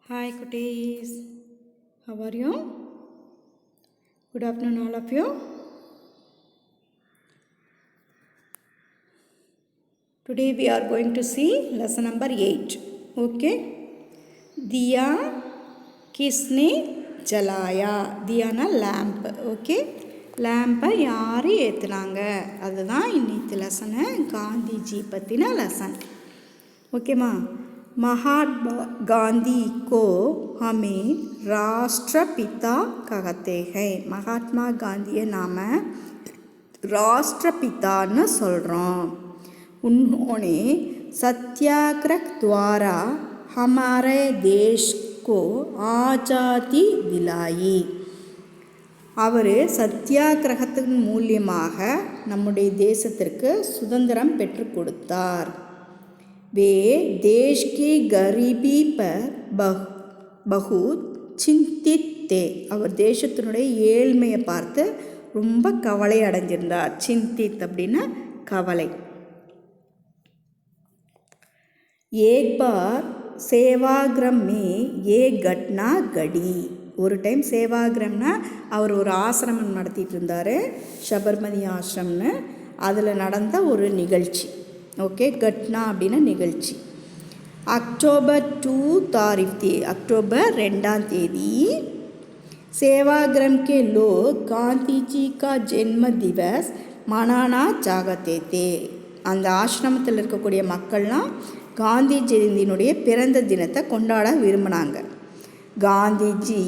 Hi cuties, how are you? Good afternoon all of you. Today we are going to see lesson number 8. Okay. Diya kisne jalaya. Diya na lamp. Okay. lamp யாரு ஏத்துனாங்க அதுதான் இன்னைக்கு lesson Gandhiji பத்தின lesson ஓகேமா महात्मा गांधी को हमें राष्ट्रपिता कहते हैं महात्मा गांधी नाम राष्ट्रपिताன்னு சொல்கிறோம் उन्होंने सत्याग्रह द्वारा हमारे देश को आज़ादी दिलाई அவர் சத்தியாகிரகத்தின் மூலமாக நம்முடைய தேசத்திற்கு சுதந்திரம் பெற்றுக் கொடுத்தார் वे देश की गरीबी पर बहुत चिंतित थे அவர் தேசத்தினுடைய ஏழ்மையை பார்த்து ரொம்ப கவலை அடைஞ்சிருந்தார் चिंतित அப்படின்னா கவலை एक बार सेवाग्राम में ये घटना घटी ஒரு டைம் சேவாகிரம்னா அவர் ஒரு ஆசிரமம் நடத்திட்டு இருந்தார் சபர்மதி ஆசிரம்னு அதில் நடந்த ஒரு நிகழ்ச்சி ओके घटना அப்படினா நிகழ்ச்சி अक्टूबर 2 तारीख थी अक्टूबर 2 தேதி सेवाग्राम के लोग गांधी जी का जन्म दिवस मनाना चाहते थे அந்த ஆசிரமத்தில் இருக்கக்கூடிய மக்கள்லாம் காந்தி ஜெயந்தியினுடைய பிறந்த தினத்தை கொண்டாட விரும்பினாங்க காந்திஜி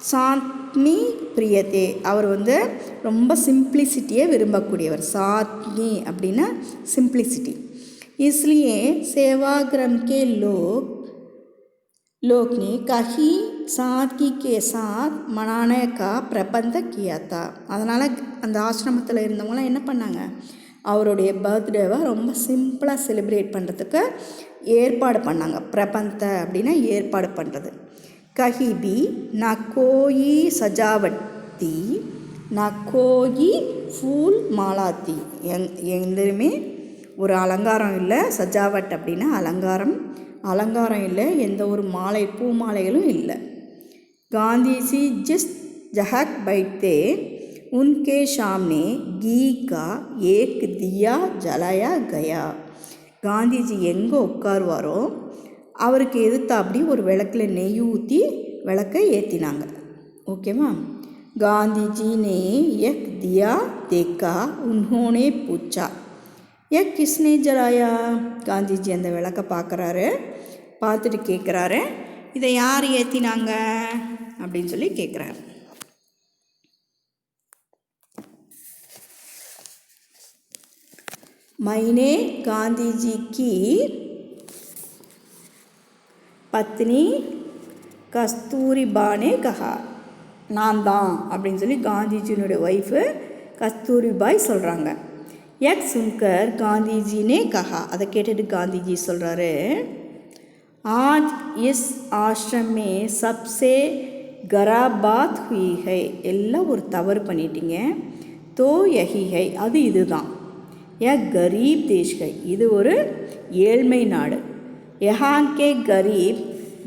சாத்மி பிரியத்தே அவர் ரொம்ப சிம்பிளிசிட்டியை விரும்பக்கூடியவர் सात्मी அப்படின்னா सिंपलिसिटी इसलिए सेवाग्राम के लोग ने कहीं सादगी के साथ मनाने का प्रबंध किया था அதனால் அந்த ஆசிரமத்தில் இருந்தவங்களாம் என்ன பண்ணாங்க அவருடைய பர்த்டேவை ரொம்ப சிம்பிளாக செலிப்ரேட் பண்ணுறதுக்கு ஏற்பாடு பண்ணாங்க பிரபந்த அப்படின்னா ஏற்பாடு பண்ணுறது कहीं भी न कोई सजावट थी न कोई फूल माला थी எங்கேயுமே ஒரு அலங்காரம் இல்லை சஜாவட் அப்படின்னா அலங்காரம் இல்லை எந்த ஒரு மாலை பூ மாலைகளும் இல்லை गांधीजी जिस जगह बैठते उनके सामने घी का एक दिया जलाया गया காந்திஜி எங்கே உட்காருவாரோ அவருக்கு எதிர்த்தாப்படி ஒரு விளக்கில் நெய் ஊற்றி விளக்கை ஏற்றினாங்க ஓகேவா गांधीजी ने एक दिया देखा उन्होंने पूछा यह किसने जलाया காந்திஜி அந்த விளக்கை பார்த்துட்டு கேட்குறாரு இதை யார் ஏற்றினாங்க அப்படின்னு சொல்லி கேட்குறாரு मैंने गांधी जी की पत्नी कस्तूरीबा ने कहा நான் தான் அப்படின்னு சொல்லி காந்திஜியினுடைய ஒய்ஃபு கஸ்தூரிபாய் சொல்கிறாங்க एक सुनकर गांधीजी ने कहा அதை கேட்டுட்டு காந்திஜி சொல்கிறாரு आज इस आश्रम में सबसे खराब बात हुई है எல்லாம் ஒரு தவறு பண்ணிட்டீங்க तो यही है அது இதுதான் यह गरीब देश है இது ஒரு ஏழ்மை நாடு यहाँ के गरीब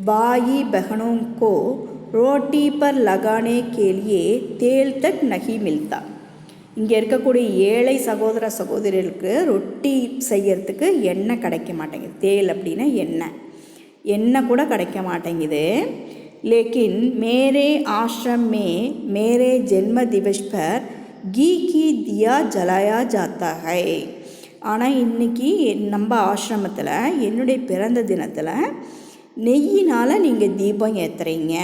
भाई बहनों को रोटी पर लगाने के लिए तेल तक नहीं मिलता இங்கே இருக்கக்கூடிய ஏழை சகோதர சகோதரிகளுக்கு ரொட்டி செய்யறதுக்கு எண்ணெய் கிடைக்க மாட்டேங்குது தேல் அப்படின்னா எண்ணெய் கூட கிடைக்க மாட்டேங்குது लेकिन मेरे आश्रम में मेरे जन्म दिवस पर घी की दिया जलाया जाता है ஆனால் இன்றைக்கி நம்ம ஆசிரமத்தில் என்னுடைய பிறந்த தினத்தில் நெய்யினால் நீங்கள் தீபம் ஏற்றுறீங்க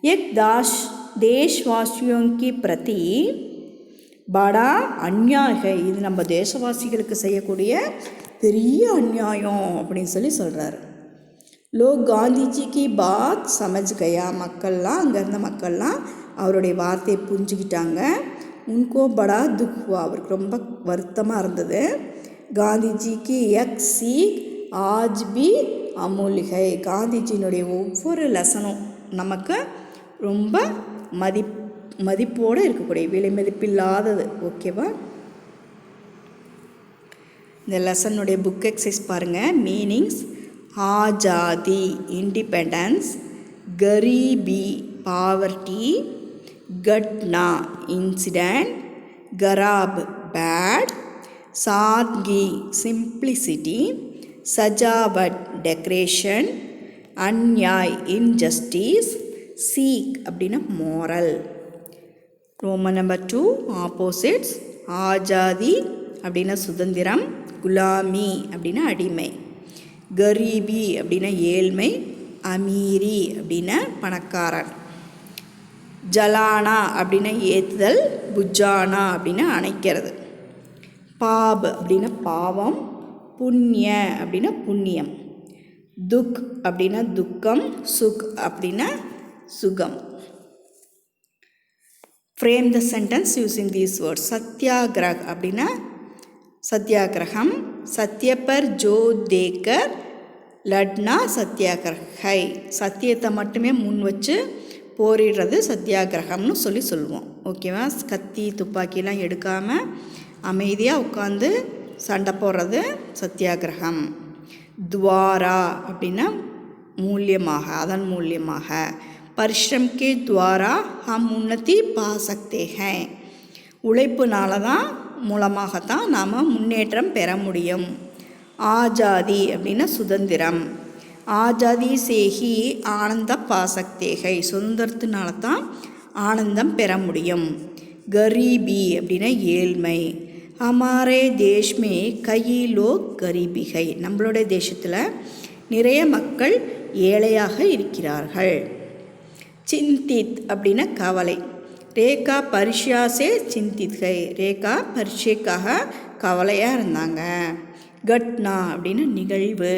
एक देशवासियों की प्रति बड़ा अन्याय है இது நம்ம தேசவாசிகளுக்கு செய்யக்கூடிய பெரிய அநியாயம் அப்படின்னு சொல்லி சொல்கிறாரு लोग गांधी जी की बात समझ गया மக்கள்லாம் அங்கே இருந்த மக்கள்லாம் அவருடைய வார்த்தையை புரிஞ்சுக்கிட்டாங்க उनको बड़ा दुख हुआ அவருக்கு ரொம்ப வருத்தமாக இருந்தது காந்திஜிக்கு एक सीख आज भी अमूल्य है காந்திஜியினுடைய ஒவ்வொரு லெசனும் நமக்கு ரொம்ப மதிப்போடு இருக்கக்கூடிய விலை மதிப்பில்லாதது ஓகேவா இந்த லெசனுடைய புக் எக்ஸசைஸ் பாருங்கள் மீனிங்ஸ் ஆஜாதி இண்டிபெண்டன்ஸ், கரீபி பாவர்ட்டி, கட்னா இன்சிடெண்ட், கராப் பேட், சாத்கி சிம்பிளிசிட்டி, சஜாவட் டெக்கரேஷன், அந்யாய் இன்ஜஸ்டிஸ், சீக் அப்படின்னா moral. Roman number 2 opposites. ஆஜாதி அப்படின்னா சுதந்திரம், குலாமி அப்படின்னா அடிமை, கரீபி அப்படின்னா ஏழ்மை, அமீரி அப்படின்னா பணக்காரன், ஜலானா அப்படின்னா ஏற்றுதல், புஜானா அப்படின்னா அணைக்கிறது, பாப் அப்படின்னா பாவம், புண்ணிய அப்படின்னா புண்ணியம், துக் அப்படின்னா துக்கம், சுக் அப்படின்னா சுகம். Frame the sentence using these words. சத்யாகிரக் அப்படின்னா சத்யாகிரகம், சத்ய பர் ஜோ தேக்கர் லட்னா சத்யாகிரகை, சத்தியத்தை மட்டுமே முன் வச்சு போரிடுறது சத்யாகிரகம்னு சொல்லுவோம். ஓகேவா? கத்தி துப்பாக்கிலாம் எடுக்காமல் அமைதியாக உட்காந்து சண்டை போடுறது சத்தியாகிரகம். துவாரா அப்படின்னா மூலியமாக, அதன் மூலியமாக. परिश्रम के द्वारा हम उन्नति पा सकते हैं, உழைப்புனால தான் மூலமாகத்தான் நாம் முன்னேற்றம் பெற முடியும். ஆஜாதி அப்படின்னா சுதந்திரம், ஆஜாதி சேஹி ஆனந்த பாசக்தேகை, சுதந்திரத்தினால தான் ஆனந்தம் பெற முடியும். கரீபி அப்படின்னா ஏழ்மை, ஹமாரே தேஷ்மே கயி லோக் கரீபிகை, நம்மளுடைய தேசத்தில் நிறைய மக்கள் ஏழையாக இருக்கிறார்கள். சிந்தித் அப்படின்னா கவலை, ரேகா பரிஷாசே சிந்தித்கை, ரேகா பரீட்சைக்காக கவலையாக இருந்தாங்க. கட்னா அப்படின்னா நிகழ்வு,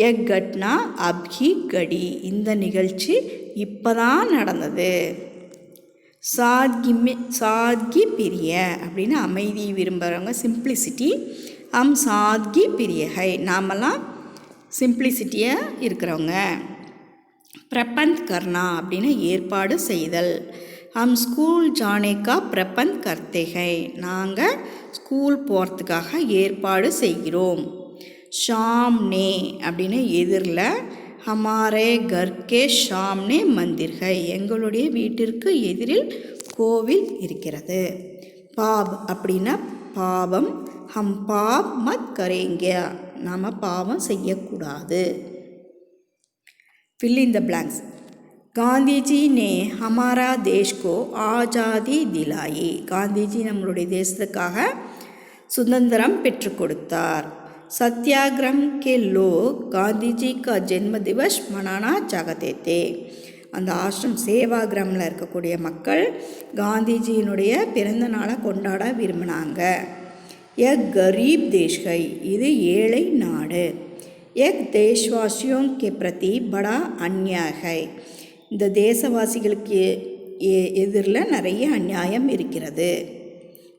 எக் கட்னா அப்ஹி கடி, இந்த நிகழ்ச்சி இப்போ தான் நடந்தது. சாத்கி பிரிய அப்படின்னா அமைதி விரும்புகிறவங்க, சிம்பிளிசிட்டி, சாத்கி பிரியகை, நாமெல்லாம் சிம்பிளிசிட்டியாக இருக்கிறவங்க. பிரபந்த் கர்னா அப்படின்னா ஏற்பாடு செய்தல், ஸ்கூல் ஜானேக்கா பிரபந்த் கர்த்தேகை, நாங்கள் ஸ்கூல் போகிறதுக்காக ஏற்பாடு செய்கிறோம். ஷாம்னே அப்படின்னா எதிரில், ஹமாரே கர்கே ஷாம்னே மந்திர்கை, எங்களுடைய வீட்டிற்கு எதிரில் கோவில் இருக்கிறது. பாப் அப்படின்னா பாவம், பாப் மத் கரேங்க, நாம் பாவம் செய்யக்கூடாது. Fill in the blanks. Gandhi ji ने हमारा देश को आज़ादी दिलाई, गांधीजी நம்மளுடைய தேசத்துக்காக சுதந்திரம் பெற்று கொடுத்தார். सत्याग्रह के लोग गांधी जी का जन्म दिवस मनाना चाहते थे, அந்த ஆசிரம் சேவாகிராமில் இருக்கக்கூடிய மக்கள் காந்திஜியினுடைய பிறந்த நாளை கொண்டாட விரும்பினாங்க. எக் கரீப் தேஷ்கை, இது ஏழை நாடு. एक देशवासियों के प्रति बड़ा अन्याय है, இந்த தேசவாசிகளுக்கு எதிரில் நிறைய அநியாயம் இருக்கிறது.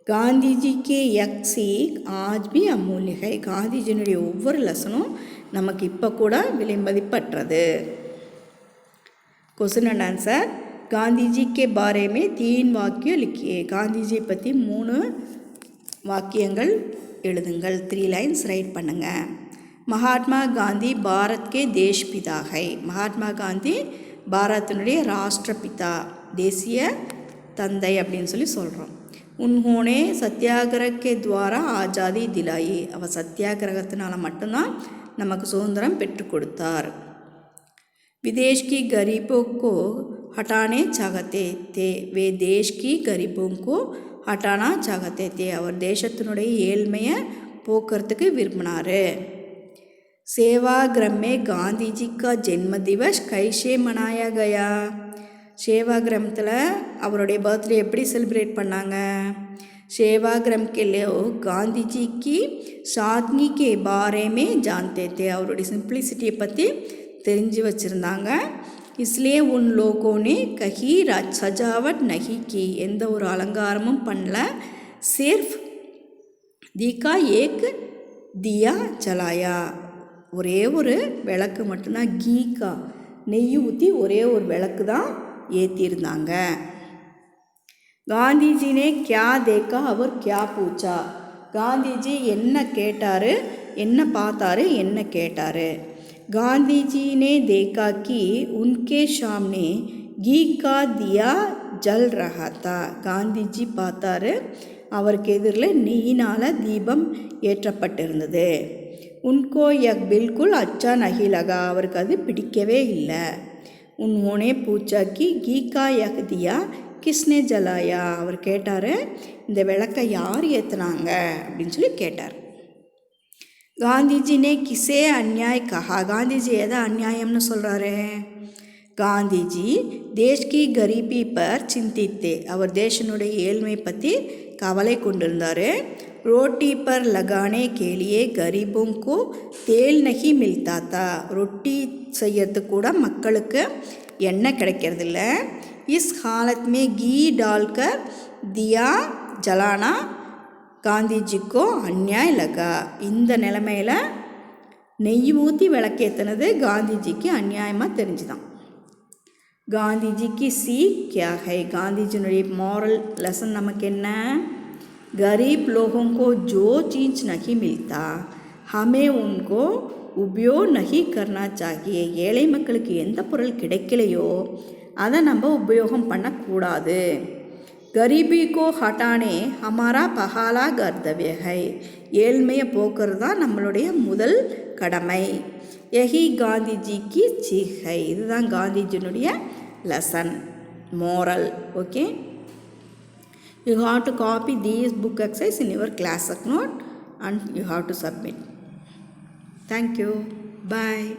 காந்திஜிக்கு யக் சீக் ஆஜ் பி அமூல்ய है, காந்திஜியினுடைய ஒவ்வொரு லெசனும் நமக்கு இப்போ கூட விலை மதிப்பற்றது. Question and answer. गांधीजी के बारे में 3 वाक्य लिखिए, காந்திஜியை பற்றி 3 வாக்கியங்கள் எழுதுங்கள். 3 லைன்ஸ் ரைட் பண்ணுங்கள். மகாத்மா காந்தி பாரத் கே தேஷ் பிதா ஹை, மகாத்மா காந்தி பாரத்தினுடைய ராஷ்டிரபிதா, தேசிய தந்தை அப்படின்னு சொல்கிறோம். உன்ஹோனே சத்தியாகிரகே துவாரா ஆஜாதி திலாயி, அவர் சத்தியாகிரகத்தினால மட்டும்தான் நமக்கு சுதந்திரம் பெற்று கொடுத்தார். विदेश की गरीबों को हटाने चाहते थे, वे देश की गरीबों को हटाना चाहते थे, அவர் தேசத்தினுடைய ஏழ்மையை போக்குறதுக்கு விரும்பினார். सेवाग्राम में गांधी जी का जन्म दिवस कैसे मनाया गया, சேவாகிராமத்தில் அவருடைய பர்த்டே எப்படி செலிப்ரேட் பண்ணாங்க? सेवाग्राम के लोग गांधी जी की सादगी के बारे में जानते थे, அவருடைய சிம்பிளிசிட்டியை பற்றி தெரிஞ்சு வச்சுருந்தாங்க. इसलिए उन लोगों ने कहीं सजावट नहीं की, எந்த ஒரு அலங்காரமும் பண்ணல. सिर्फ दीका एक दिया जलाया, ஒரே ஒரு விளக்கு மட்டும்தான், கீக்கா நெய் ஊற்றி ஒரே ஒரு விளக்கு தான் ஏற்றிருந்தாங்க. காந்திஜினே கியா தேக்கா அவர் கியா பூச்சா, காந்திஜி என்ன கேட்டார், என்ன பார்த்தாரு, என்ன கேட்டார்? गांधी जी ने देखा कि उनके सामने घी का दिया जल रहा था. காந்திஜி பார்த்தாரு, அவருக்கு எதிரில் நெய்யினால் தீபம் ஏற்றப்பட்டிருந்தது. உன்கோ யக் பில்குல் அச்சா நஹி லகா, அவருக்கு அது பிடிக்கவே இல்லை. உன்ஹோனே பூச்சா கி கீ கா யக் தியா கிஸ்னே ஜலாயா, அவர் கேட்டார், இந்த விளக்கை யார் ஏற்றுனாங்க அப்படின்னு சொல்லி கேட்டார். காந்திஜி நே கிசே அந்நியாய் கஹா, காந்திஜி எதை அந்நியாயம்னு சொல்கிறாரு? காந்திஜி தேஷ் கி கரீபி பர் சிந்தித்தே, அவர் தேசனுடைய ஏழ்மை பற்றி கவலை கொண்டிருந்தார். ரோட்டி பர் லகானே கேலியே கரீபோं को तेल नहीं मिलता था, ரொட்டி செய்யறதுக்கு கூட மக்களுக்கு எண்ணெய் கிடைக்கிறதில்ல. இஸ் ஹாலத் மே கீ டால்கர் தியா ஜலானா காந்திஜிக்கோ அந்நியாய் லகா, இந்த நிலைமையில் நெய் ஊற்றி விளக்கேற்றினது காந்திஜிக்கு அந்நியாயமாக தெரிஞ்சுதான். காந்திஜிக்கு சீக் கியா ஹை, காந்திஜினுடைய மாரல் லெசன் நமக்கு என்ன? गरीब लोगों को जो चीज़ नहीं मिलता हमें उनको उपयोग नहीं करना चाहिए, ஏழை மக்களுக்கு எந்த பொருள் கிடைக்கலையோ அதை நம்ம உபயோகம் பண்ணக்கூடாது. கரீபி கோ ஹட்டானே ஹமாரா பஹாலா கர்த்தவ்ய ஹை, ஏழ்மையை போக்குறது தான் நம்மளுடைய முதல் கடமை. யஹி காந்திஜிக்கு சீக் ஹை, இதுதான் காந்திஜினுடைய lesson, moral. Okay, you have to copy these book exercise in your class note and you have to submit. Thank you. Bye.